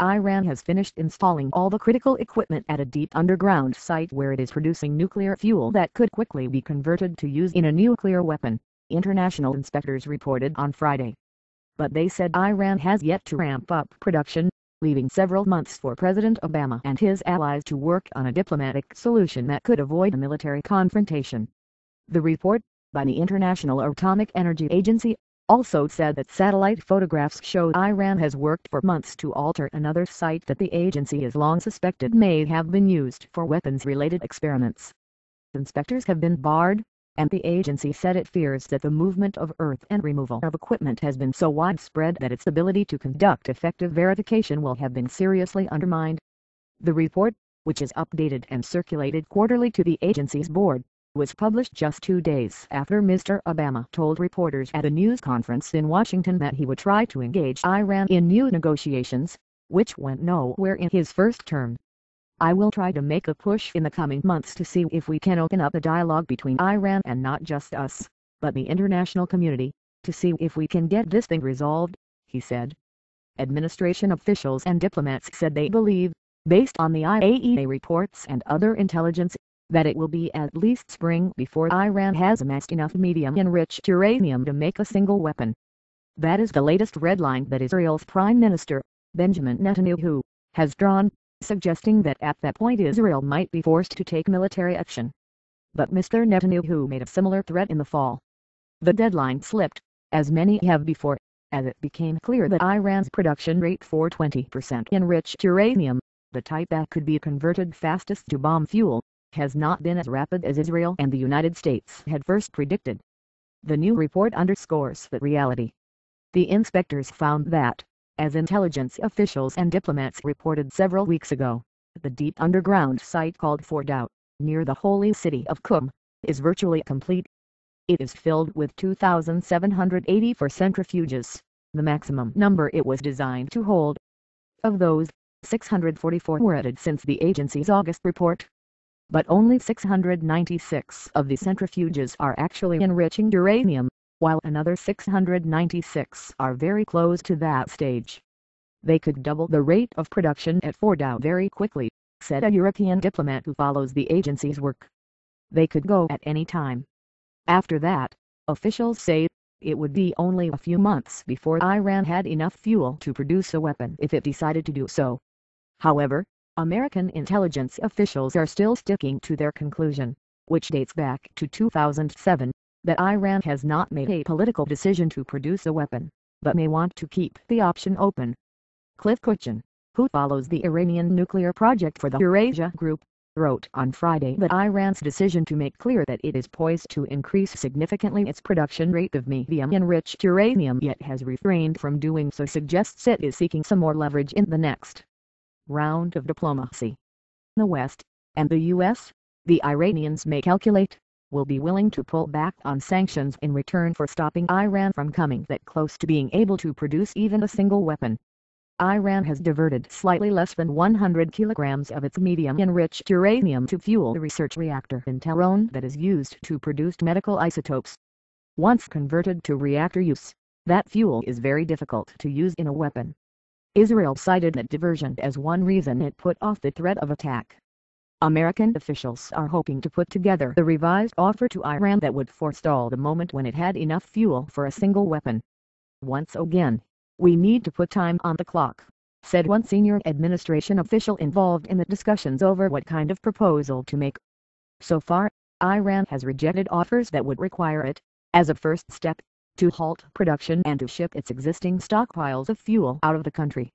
Iran has finished installing all the critical equipment at a deep underground site where it is producing nuclear fuel that could quickly be converted to use in a nuclear weapon, international inspectors reported on Friday. But they said Iran has yet to ramp up production, leaving several months for President Obama and his allies to work on a diplomatic solution that could avoid a military confrontation. The report, by the International Atomic Energy Agency, also said that satellite photographs show Iran has worked for months to alter another site that the agency has long suspected may have been used for weapons-related experiments. Inspectors have been barred, and the agency said it fears that the movement of earth and removal of equipment has been so widespread that its ability to conduct effective verification will have been seriously undermined. The report, which is updated and circulated quarterly to the agency's board, was published just 2 days after Mr. Obama told reporters at a news conference in Washington that he would try to engage Iran in new negotiations, which went nowhere in his first term. "I will try to make a push in the coming months to see if we can open up a dialogue between Iran and not just us, but the international community, to see if we can get this thing resolved," he said. Administration officials and diplomats said they believe, based on the IAEA reports and other intelligence, that it will be at least spring before Iran has amassed enough medium-enriched uranium to make a single weapon. That is the latest red line that Israel's Prime Minister, Benjamin Netanyahu, has drawn, suggesting that at that point Israel might be forced to take military action. But Mr. Netanyahu made a similar threat in the fall. The deadline slipped, as many have before, as it became clear that Iran's production rate for 20% enriched uranium, the type that could be converted fastest to bomb fuel, has not been as rapid as Israel and the United States had first predicted. The new report underscores that reality. The inspectors found that, as intelligence officials and diplomats reported several weeks ago, the deep underground site called Fordow, near the holy city of Qum, is virtually complete. It is filled with 2,784 centrifuges, the maximum number it was designed to hold. Of those, 644 were added since the agency's August report. But only 696 of the centrifuges are actually enriching uranium, while another 696 are very close to that stage. They could double the rate of production at Fordow very quickly, said a European diplomat who follows the agency's work. They could go at any time. After that, officials say, it would be only a few months before Iran had enough fuel to produce a weapon if it decided to do so. However, American intelligence officials are still sticking to their conclusion, which dates back to 2007, that Iran has not made a political decision to produce a weapon, but may want to keep the option open. Cliff Kuchin, who follows the Iranian nuclear project for the Eurasia Group, wrote on Friday that Iran's decision to make clear that it is poised to increase significantly its production rate of medium-enriched uranium yet has refrained from doing so suggests it is seeking some more leverage in the next round of diplomacy. The West, and the U.S., the Iranians may calculate, will be willing to pull back on sanctions in return for stopping Iran from coming that close to being able to produce even a single weapon. Iran has diverted slightly less than 100 kilograms of its medium-enriched uranium to fuel the research reactor in Tehran that is used to produce medical isotopes. Once converted to reactor use, that fuel is very difficult to use in a weapon. Israel cited that diversion as one reason it put off the threat of attack. American officials are hoping to put together the revised offer to Iran that would forestall the moment when it had enough fuel for a single weapon. Once again, we need to put time on the clock, said one senior administration official involved in the discussions over what kind of proposal to make. So far, Iran has rejected offers that would require it, as a first step, to halt production and to ship its existing stockpiles of fuel out of the country.